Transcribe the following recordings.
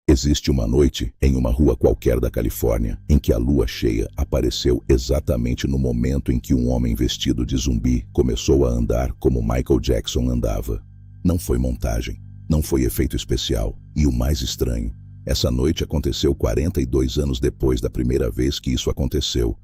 Existe uma noite, em uma rua qualquer da Califórnia, em que a lua cheia apareceu exatamente no momento em que um homem vestido de zumbi começou a andar como Michael Jackson andava. Não foi montagem, não foi efeito especial, e o mais estranho, essa noite aconteceu 42 anos depois da primeira vez que isso aconteceu,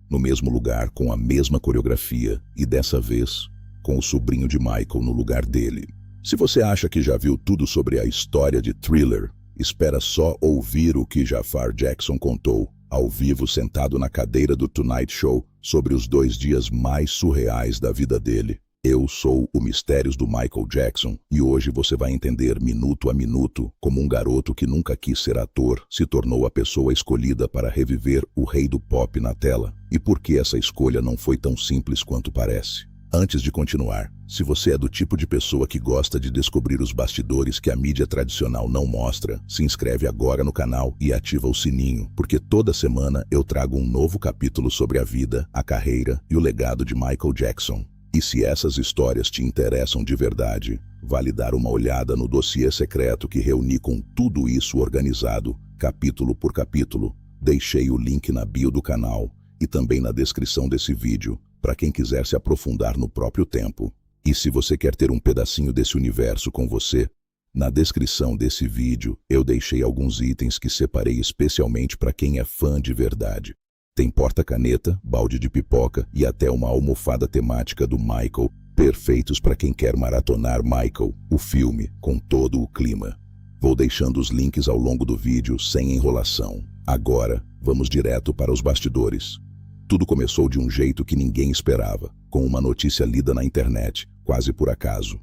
no mesmo lugar, com a mesma coreografia, e dessa vez, com o sobrinho de Michael no lugar dele. Se você acha que já viu tudo sobre a história de Thriller, espera só ouvir o que Jafar Jackson contou, ao vivo sentado na cadeira do Tonight Show, sobre os 2 dias mais surreais da vida dele. Eu sou o Mistérios do Michael Jackson, e hoje você vai entender minuto a minuto como um garoto que nunca quis ser ator se tornou a pessoa escolhida para reviver o rei do pop na tela, e por que essa escolha não foi tão simples quanto parece. Antes de continuar, se você é do tipo de pessoa que gosta de descobrir os bastidores que a mídia tradicional não mostra, se inscreve agora no canal e ativa o sininho, porque toda semana eu trago um novo capítulo sobre a vida, a carreira e o legado de Michael Jackson. E se essas histórias te interessam de verdade, vale dar uma olhada no dossiê secreto que reuni com tudo isso organizado, capítulo por capítulo. Deixei o link na bio do canal e também na descrição desse vídeo, para quem quiser se aprofundar no próprio tempo. E se você quer ter um pedacinho desse universo com você, na descrição desse vídeo eu deixei alguns itens que separei especialmente para quem é fã de verdade. Tem porta-caneta, balde de pipoca e até uma almofada temática do Michael, perfeitos para quem quer maratonar Michael, o filme, com todo o clima. Vou deixando os links ao longo do vídeo sem enrolação. Agora, vamos direto para os bastidores. Tudo começou de um jeito que ninguém esperava, com uma notícia lida na internet, quase por acaso.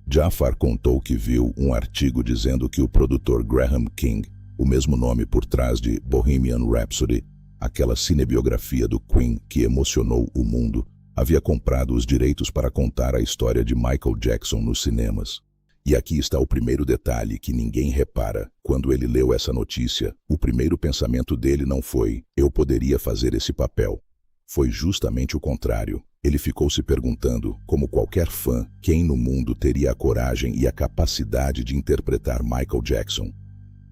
Jafar contou que viu um artigo dizendo que o produtor Graham King, o mesmo nome por trás de Bohemian Rhapsody, aquela cinebiografia do Queen que emocionou o mundo, havia comprado os direitos para contar a história de Michael Jackson nos cinemas. E aqui está o primeiro detalhe que ninguém repara. Quando ele leu essa notícia, o primeiro pensamento dele não foi: eu poderia fazer esse papel. Foi justamente o contrário. Ele ficou se perguntando, como qualquer fã, quem no mundo teria a coragem e a capacidade de interpretar Michael Jackson.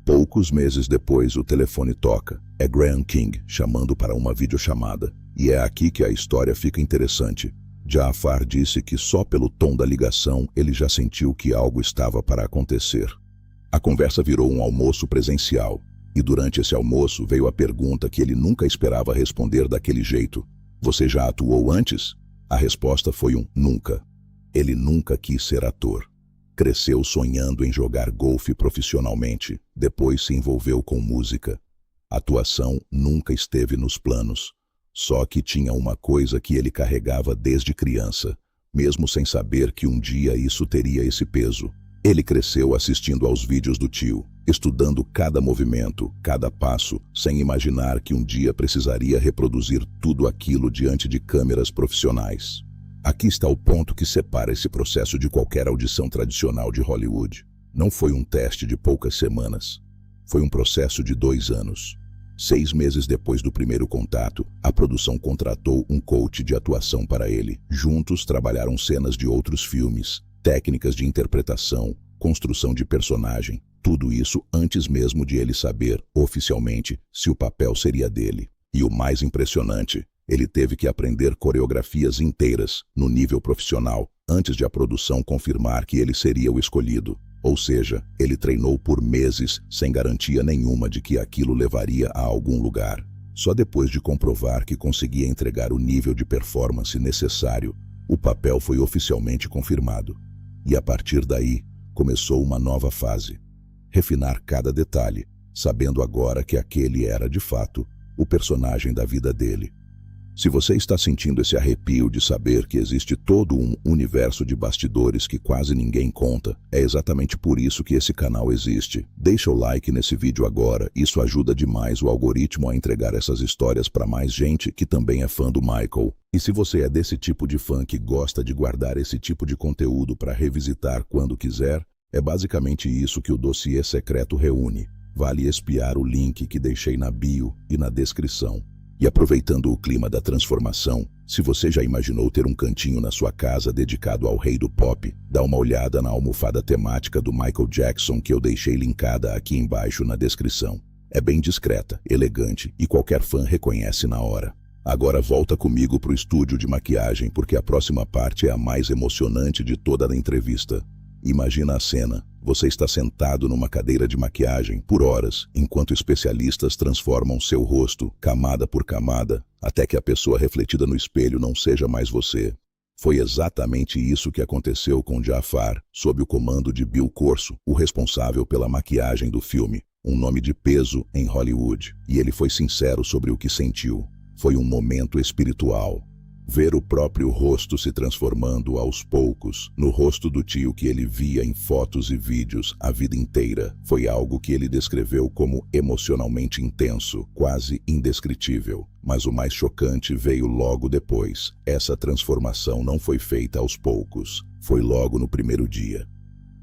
Poucos meses depois, o telefone toca. É Graham King chamando para uma videochamada. E é aqui que a história fica interessante. Jafar disse que só pelo tom da ligação ele já sentiu que algo estava para acontecer. A conversa virou um almoço presencial, e durante esse almoço veio a pergunta que ele nunca esperava responder daquele jeito. Você já atuou antes? A resposta foi um nunca. Ele nunca quis ser ator. Cresceu sonhando em jogar golfe profissionalmente, depois se envolveu com música. Atuação nunca esteve nos planos. Só que tinha uma coisa que ele carregava desde criança, mesmo sem saber que um dia isso teria esse peso. Ele cresceu assistindo aos vídeos do tio, estudando cada movimento, cada passo, sem imaginar que um dia precisaria reproduzir tudo aquilo diante de câmeras profissionais. Aqui está o ponto que separa esse processo de qualquer audição tradicional de Hollywood. Não foi um teste de poucas semanas. Foi um processo de 2 anos. 6 meses depois do primeiro contato, a produção contratou um coach de atuação para ele. Juntos trabalharam cenas de outros filmes, técnicas de interpretação, construção de personagem, tudo isso antes mesmo de ele saber, oficialmente, se o papel seria dele. E o mais impressionante, ele teve que aprender coreografias inteiras, no nível profissional, antes de a produção confirmar que ele seria o escolhido. Ou seja, ele treinou por meses sem garantia nenhuma de que aquilo levaria a algum lugar. Só depois de comprovar que conseguia entregar o nível de performance necessário, o papel foi oficialmente confirmado. E a partir daí, começou uma nova fase. Refinar cada detalhe, sabendo agora que aquele era, de fato, o personagem da vida dele. Se você está sentindo esse arrepio de saber que existe todo um universo de bastidores que quase ninguém conta, é exatamente por isso que esse canal existe. Deixa o like nesse vídeo agora, isso ajuda demais o algoritmo a entregar essas histórias para mais gente que também é fã do Michael. E se você é desse tipo de fã que gosta de guardar esse tipo de conteúdo para revisitar quando quiser, é basicamente isso que o dossiê secreto reúne. Vale espiar o link que deixei na bio e na descrição. E aproveitando o clima da transformação, se você já imaginou ter um cantinho na sua casa dedicado ao rei do pop, dá uma olhada na almofada temática do Michael Jackson que eu deixei linkada aqui embaixo na descrição. É bem discreta, elegante e qualquer fã reconhece na hora. Agora volta comigo pro estúdio de maquiagem porque a próxima parte é a mais emocionante de toda a entrevista. Imagina a cena. Você está sentado numa cadeira de maquiagem por horas, enquanto especialistas transformam seu rosto, camada por camada, até que a pessoa refletida no espelho não seja mais você. Foi exatamente isso que aconteceu com Jafar, sob o comando de Bill Corso, o responsável pela maquiagem do filme, um nome de peso em Hollywood, e ele foi sincero sobre o que sentiu. Foi um momento espiritual. Ver o próprio rosto se transformando aos poucos no rosto do tio que ele via em fotos e vídeos a vida inteira foi algo que ele descreveu como emocionalmente intenso, quase indescritível. Mas o mais chocante veio logo depois. Essa transformação não foi feita aos poucos, foi logo no primeiro dia.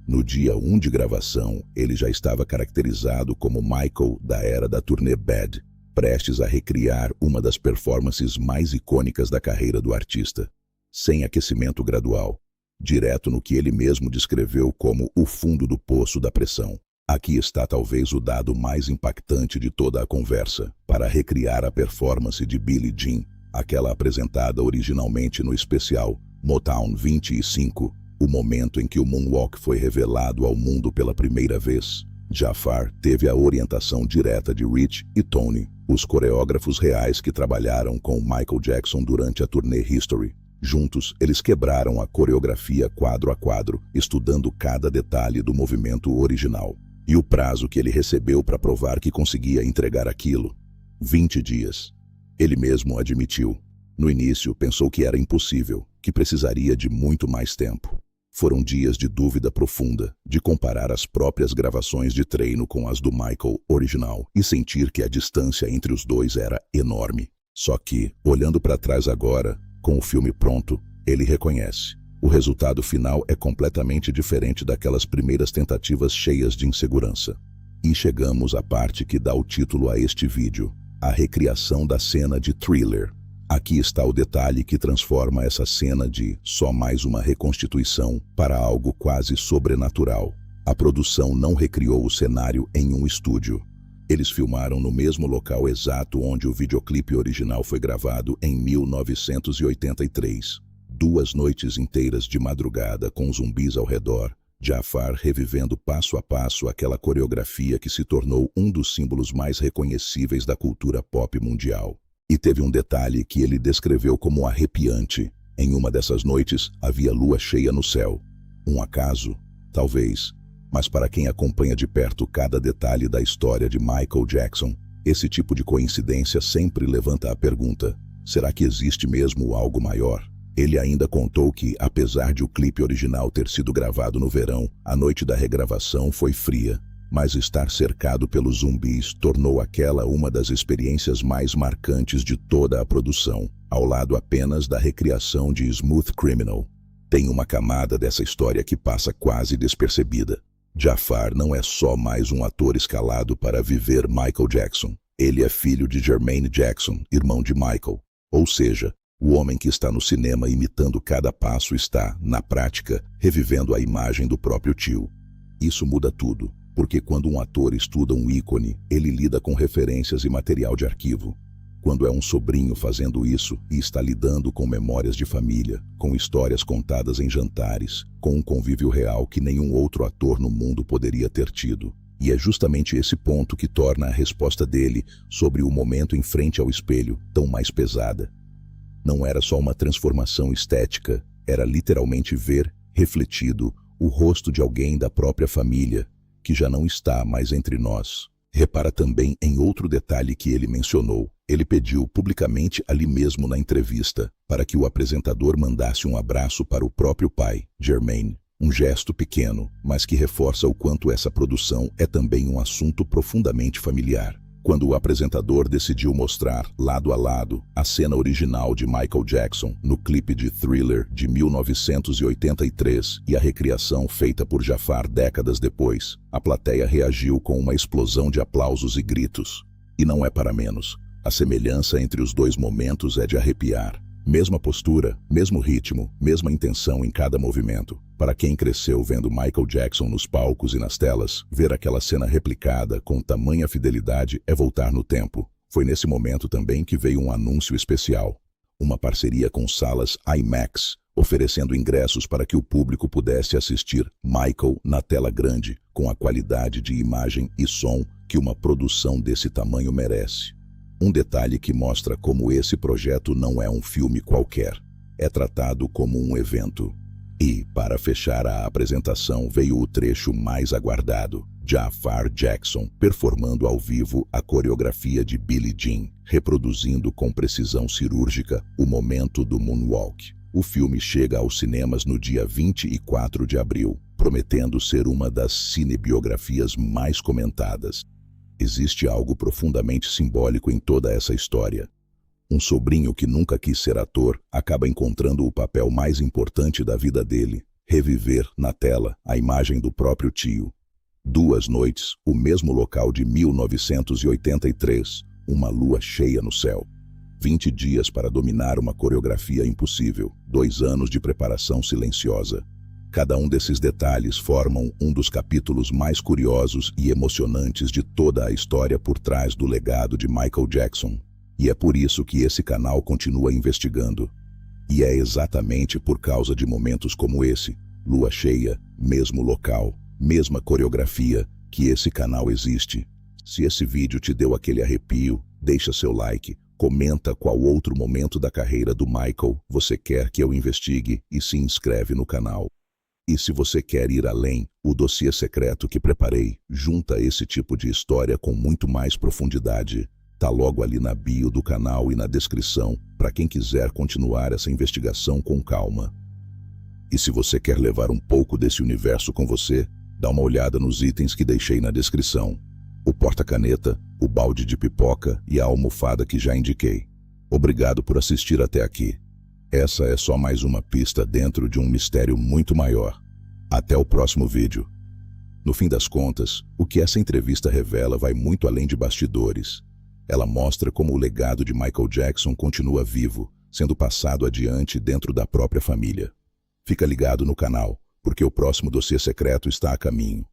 No dia 1 de gravação, ele já estava caracterizado como Michael da era da turnê Bad, prestes a recriar uma das performances mais icônicas da carreira do artista, sem aquecimento gradual, direto no que ele mesmo descreveu como o fundo do poço da pressão. Aqui está talvez o dado mais impactante de toda a conversa, para recriar a performance de Billie Jean, aquela apresentada originalmente no especial Motown 25, o momento em que o Moonwalk foi revelado ao mundo pela primeira vez. Jafar teve a orientação direta de Rich e Tony, os coreógrafos reais que trabalharam com Michael Jackson durante a turnê History. Juntos, eles quebraram a coreografia quadro a quadro, estudando cada detalhe do movimento original. E o prazo que ele recebeu para provar que conseguia entregar aquilo? 20 dias. Ele mesmo admitiu. No início, pensou que era impossível, que precisaria de muito mais tempo. Foram dias de dúvida profunda, de comparar as próprias gravações de treino com as do Michael original e sentir que a distância entre os dois era enorme. Só que, olhando para trás agora, com o filme pronto, ele reconhece. O resultado final é completamente diferente daquelas primeiras tentativas cheias de insegurança. E chegamos à parte que dá o título a este vídeo, a recriação da cena de Thriller. Aqui está o detalhe que transforma essa cena de só mais uma reconstituição para algo quase sobrenatural. A produção não recriou o cenário em um estúdio. Eles filmaram no mesmo local exato onde o videoclipe original foi gravado em 1983. 2 noites inteiras de madrugada com zumbis ao redor, Jafar revivendo passo a passo aquela coreografia que se tornou um dos símbolos mais reconhecíveis da cultura pop mundial. E teve um detalhe que ele descreveu como arrepiante. Em uma dessas noites, havia lua cheia no céu. Um acaso? Talvez. Mas para quem acompanha de perto cada detalhe da história de Michael Jackson, esse tipo de coincidência sempre levanta a pergunta: será que existe mesmo algo maior? Ele ainda contou que, apesar de o clipe original ter sido gravado no verão, a noite da regravação foi fria. Mas estar cercado pelos zumbis tornou aquela uma das experiências mais marcantes de toda a produção, ao lado apenas da recriação de Smooth Criminal. Tem uma camada dessa história que passa quase despercebida. Jafar não é só mais um ator escalado para viver Michael Jackson. Ele é filho de Jermaine Jackson, irmão de Michael. Ou seja, o homem que está no cinema imitando cada passo está, na prática, revivendo a imagem do próprio tio. Isso muda tudo. Porque quando um ator estuda um ícone, ele lida com referências e material de arquivo. Quando é um sobrinho fazendo isso e está lidando com memórias de família, com histórias contadas em jantares, com um convívio real que nenhum outro ator no mundo poderia ter tido. E é justamente esse ponto que torna a resposta dele sobre o momento em frente ao espelho tão mais pesada. Não era só uma transformação estética, era literalmente ver, refletido, o rosto de alguém da própria família, que já não está mais entre nós. Repara também em outro detalhe que ele mencionou. Ele pediu publicamente ali mesmo na entrevista para que o apresentador mandasse um abraço para o próprio pai, Jermaine. Um gesto pequeno, mas que reforça o quanto essa produção é também um assunto profundamente familiar. Quando o apresentador decidiu mostrar, lado a lado, a cena original de Michael Jackson no clipe de Thriller de 1983 e a recriação feita por Jafar décadas depois, a plateia reagiu com uma explosão de aplausos e gritos. E não é para menos. A semelhança entre os dois momentos é de arrepiar. Mesma postura, mesmo ritmo, mesma intenção em cada movimento. Para quem cresceu vendo Michael Jackson nos palcos e nas telas, ver aquela cena replicada com tamanha fidelidade é voltar no tempo. Foi nesse momento também que veio um anúncio especial. Uma parceria com salas IMAX, oferecendo ingressos para que o público pudesse assistir Michael na tela grande, com a qualidade de imagem e som que uma produção desse tamanho merece. Um detalhe que mostra como esse projeto não é um filme qualquer. É tratado como um evento. E, para fechar a apresentação, veio o trecho mais aguardado. Jafar Jackson performando ao vivo a coreografia de Billie Jean, reproduzindo com precisão cirúrgica o momento do Moonwalk. O filme chega aos cinemas no dia 24 de abril, prometendo ser uma das cinebiografias mais comentadas. Existe algo profundamente simbólico em toda essa história. Um sobrinho que nunca quis ser ator acaba encontrando o papel mais importante da vida dele, reviver na tela a imagem do próprio tio. 2 noites, o mesmo local de 1983, uma lua cheia no céu. 20 dias para dominar uma coreografia impossível, 2 anos de preparação silenciosa. Cada um desses detalhes formam um dos capítulos mais curiosos e emocionantes de toda a história por trás do legado de Michael Jackson. E é por isso que esse canal continua investigando. E é exatamente por causa de momentos como esse, lua cheia, mesmo local, mesma coreografia, que esse canal existe. Se esse vídeo te deu aquele arrepio, deixa seu like, comenta qual outro momento da carreira do Michael você quer que eu investigue e se inscreve no canal. E se você quer ir além, o dossiê secreto que preparei junta esse tipo de história com muito mais profundidade. Tá logo ali na bio do canal e na descrição, para quem quiser continuar essa investigação com calma. E se você quer levar um pouco desse universo com você, dá uma olhada nos itens que deixei na descrição. O porta-caneta, o balde de pipoca e a almofada que já indiquei. Obrigado por assistir até aqui. Essa é só mais uma pista dentro de um mistério muito maior. Até o próximo vídeo. No fim das contas, o que essa entrevista revela vai muito além de bastidores. Ela mostra como o legado de Michael Jackson continua vivo, sendo passado adiante dentro da própria família. Fica ligado no canal, porque o próximo dossiê secreto está a caminho.